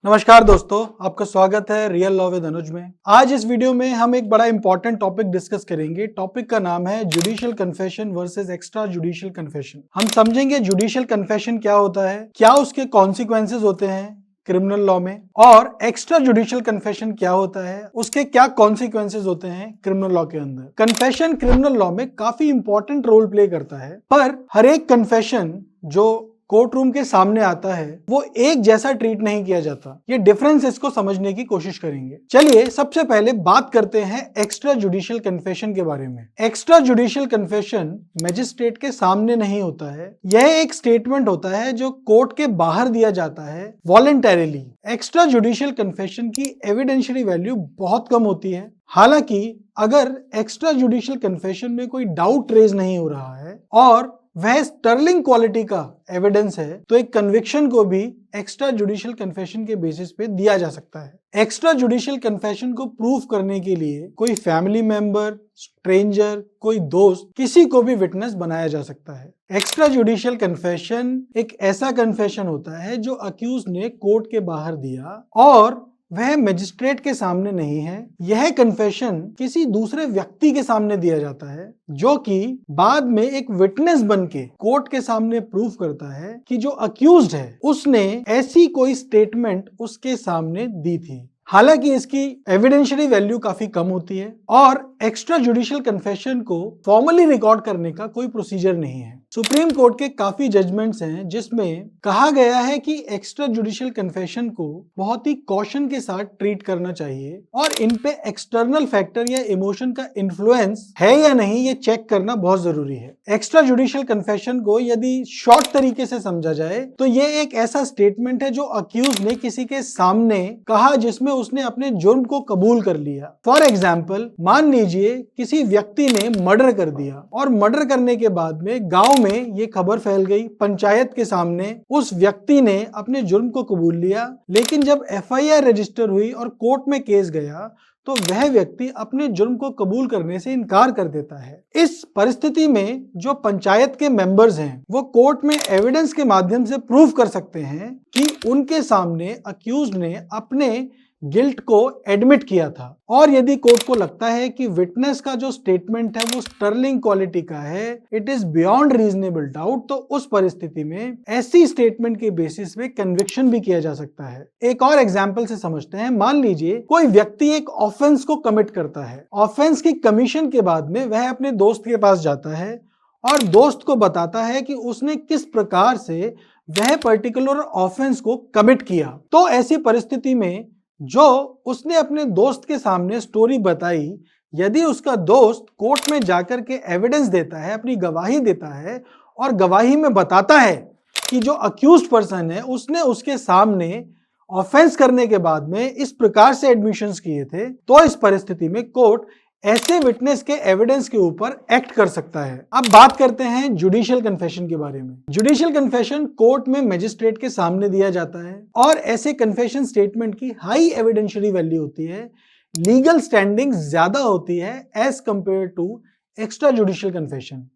नमस्कार दोस्तों, आपका स्वागत है रियल लॉ विद अनुज में। आज इस वीडियो में हम एक बड़ा इंपॉर्टेंट टॉपिक डिस्कस करेंगे। टॉपिक का नाम है judicial confession versus extra judicial confession. हम समझेंगे जुडिशियल कन्फेशन क्या होता है, क्या उसके कॉन्सिक्वेंसेज होते हैं क्रिमिनल लॉ में, और एक्स्ट्रा जुडिशियल कन्फेशन क्या होता है, उसके क्या कॉन्सिक्वेंसेज होते हैं क्रिमिनल लॉ के अंदर। कन्फेशन क्रिमिनल लॉ में काफी इंपॉर्टेंट रोल प्ले करता है, पर हर एक कन्फेशन जो कोर्ट रूम के सामने आता है वो एक जैसा ट्रीट नहीं किया जाता। ये डिफरेंस इसको समझने की कोशिश करेंगे। चलिए सबसे पहले बात करते हैं एक्स्ट्रा जुडिशियल कन्फेशन के बारे में। एक्स्ट्रा जुडिशियल कन्फेशन मजिस्ट्रेट के सामने नहीं होता है, यह एक स्टेटमेंट होता है जो कोर्ट के बाहर दिया जाता है वॉलंटरीली। एक्स्ट्रा जुडिशियल कन्फेशन की एविडेंशियरी वैल्यू बहुत कम होती है। हालांकि अगर एक्स्ट्रा जुडिशियल कन्फेशन में कोई डाउट रेज नहीं हो रहा है और वह स्टर्लिंग क्वालिटी का एविडेंस है, तो एक कन्विक्शन को भी एक्स्ट्रा जुडिशियल कन्फेशन के बेसिस पे दिया जा सकता है। एक्स्ट्रा जुडिशियल कन्फेशन को प्रूव करने के लिए कोई फैमिली मेंबर, स्ट्रेंजर, कोई दोस्त, किसी को भी विटनेस बनाया जा सकता है। एक्स्ट्रा जुडिशियल कन्फेशन एक ऐसा कन्फेशन होता है जो अक्यूज ने कोर्ट के बाहर दिया और वह मजिस्ट्रेट के सामने नहीं है। यह कन्फेशन किसी दूसरे व्यक्ति के सामने दिया जाता है जो कि बाद में एक विटनेस बनके कोर्ट के सामने प्रूव करता है कि जो अक्यूज्ड है उसने ऐसी कोई स्टेटमेंट उसके सामने दी थी। हालांकि इसकी एविडेंशियरी वैल्यू काफी कम होती है और एक्स्ट्रा जुडिशियल कन्फेशन को फॉर्मली रिकॉर्ड करने का कोई प्रोसीजर नहीं है। सुप्रीम कोर्ट के काफी जजमेंट्स हैं जिसमें कहा गया है कि एक्स्ट्रा जुडिशियल कन्फेशन को बहुत ही कॉशन के साथ ट्रीट करना चाहिए और इन पे एक्सटर्नल फैक्टर या इमोशन का इन्फ्लुएंस है या नहीं ये चेक करना बहुत जरूरी है। एक्स्ट्रा जुडिशियल कन्फेशन को यदि शॉर्ट तरीके से समझा जाए तो ये एक ऐसा स्टेटमेंट है जो अक्यूज ने किसी के सामने कहा जिसमें उसने अपने जुर्म को कबूल कर लिया। फॉर एग्जाम्पल, मान लीजिए किसी व्यक्ति ने मर्डर कर दिया और मर्डर करने के बाद में गांव में ये खबर फैल गई, पंचायत के सामने उस व्यक्ति ने अपने जुर्म को कबूल लिया, लेकिन जब एफआईआर रजिस्टर हुई और कोर्ट में केस गया तो वह व्यक्ति अपने जुर्म को कबूल करने से इनकार कर देता है। इस परिस्थिति में जो पंचायत के मेंबर्स हैं वो कोर्ट में एविडेंस के माध्यम से प्रूव कर सकते हैं कि उनके सामने अक्यूज्ड ने अपने गिल्ट को एडमिट किया था। और यदि कोर्ट को लगता है कि विटनेस का जो स्टेटमेंट है वो स्टर्लिंग क्वालिटी का है, it is beyond reasonable doubt, तो उस परिस्थिति में ऐसी स्टेटमेंट के बेसिस पे कन्विक्शन भी किया जा सकता है। एक और एग्जांपल से समझते हैं। मान लीजिए कोई व्यक्ति एक ऑफेंस को कमिट करता है। ऑफेंस की कमीशन के बाद में वह अपने दोस्त के पास जाता है और दोस्त को बताता है कि उसने किस प्रकार से वह पर्टिकुलर ऑफेंस को कमिट किया। तो ऐसी परिस्थिति में जो उसने अपने दोस्त के सामने स्टोरी बताई, यदि उसका दोस्त कोर्ट में जाकर के एविडेंस देता है, अपनी गवाही देता है और गवाही में बताता है कि जो अक्यूज्ड पर्सन है उसने उसके सामने ऑफेंस करने के बाद में इस प्रकार से एडमिशंस किए थे, तो इस परिस्थिति में कोर्ट ऐसे विटनेस के एविडेंस के ऊपर एक्ट कर सकता है। अब बात करते हैं जुडिशियल कन्फेशन के बारे में। जुडिशियल कन्फेशन कोर्ट में मजिस्ट्रेट के सामने दिया जाता है और ऐसे कन्फेशन स्टेटमेंट की हाई एविडेंशियरी वैल्यू होती है, लीगल स्टैंडिंग ज्यादा होती है as compare to extra judicial confession.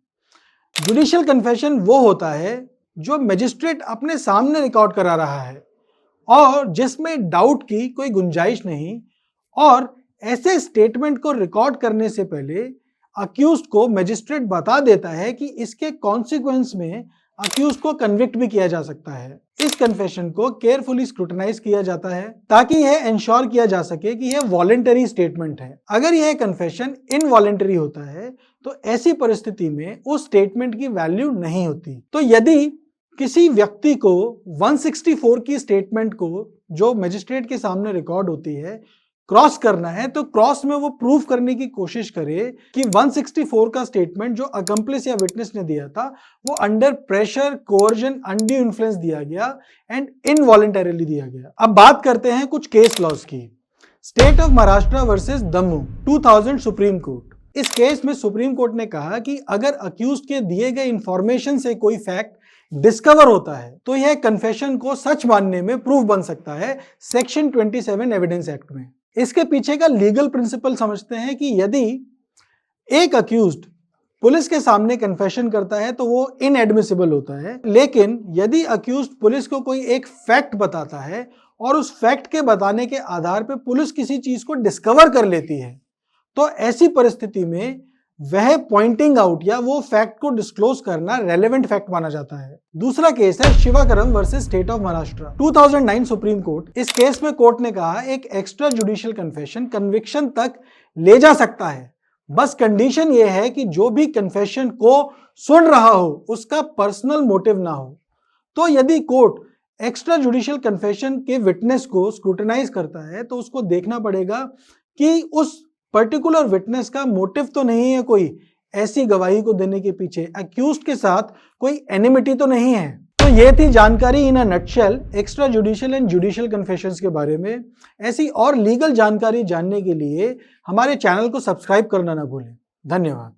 Judicial confession वो होता है जो मजिस्ट्रेट अपने सामने रिकॉर्ड करा रहा है और जिसमें डाउट की कोई गुंजाइश नहीं, और ऐसे स्टेटमेंट को रिकॉर्ड करने से पहले अक्यूज्ड को मजिस्ट्रेट बता देता है कि इसके कॉन्सिक्वेंस में अक्यूज्ड को कन्विक्ट भी किया जा सकता है। इस कन्फेशन को केयरफुली स्क्रूटनाइज किया जाता है ताकि यह इंश्योर किया जा सके कि यह वॉलंटरी स्टेटमेंट है। अगर यह कन्फेशन इनवॉलंटरी होता है तो ऐसी परिस्थिति में उस स्टेटमेंट की वैल्यू नहीं होती। तो यदि किसी व्यक्ति को 164 की स्टेटमेंट को जो मजिस्ट्रेट के सामने रिकॉर्ड होती है क्रॉस करना है, तो क्रॉस में वो प्रूव करने की कोशिश करे कि 164 का स्टेटमेंट जो अकम्प्लिस या विटनेस ने दिया था वो under pressure, coercion, undue influence दिया गया एंड इनवॉलंटरीली दिया गया। अब बात करते हैं कुछ केस लॉज की। State of Maharashtra versus Dammu 2000 supreme court. इस केस में सुप्रीम कोर्ट ने कहा कि अगर अक्यूज्ड के दिए गए इंफॉर्मेशन से कोई फैक्ट डिस्कवर होता है तो यह कन्फेशन को सच मानने में प्रूफ बन सकता है सेक्शन 27 एविडेंस एक्ट में। इसके पीछे का लीगल प्रिंसिपल समझते हैं कि यदि एक अक्यूज्ड पुलिस के सामने कन्फेशन करता है तो वो इनएडमिसिबल होता है, लेकिन यदि अक्यूज्ड पुलिस को कोई एक फैक्ट बताता है और उस फैक्ट के बताने के आधार पर पुलिस किसी चीज को डिस्कवर कर लेती है, तो ऐसी परिस्थिति में वह पॉइंटिंग आउट या वो फैक्ट को डिस्क्लोज करना रेलेवेंट फैक्ट माना जाता है। दूसरा केस है Shivakaram versus state of Maharashtra, 2009 supreme court. इस केस में कोर्ट ने कहा एक एक्स्ट्रा जुडिशियल कन्फेशन कन्विक्शन तक ले जा सकता है, बस कंडीशन यह है कि जो भी कन्फेशन को सुन रहा हो उसका पर्सनल मोटिव ना हो। तो यदि कोर्ट एक्स्ट्रा जुडिशियल कन्फेशन के विटनेस को स्क्रूटिनाइज करता है तो उसको देखना पड़ेगा कि उस पर्टिकुलर विटनेस का मोटिव तो नहीं है कोई ऐसी गवाही को देने के पीछे, एक्यूज्ड के साथ कोई एनिमिटी तो नहीं है। तो ये थी जानकारी in a nutshell extra judicial and judicial confessions के बारे में। ऐसी और लीगल जानकारी जानने के लिए हमारे चैनल को सब्सक्राइब करना ना भूलें। धन्यवाद।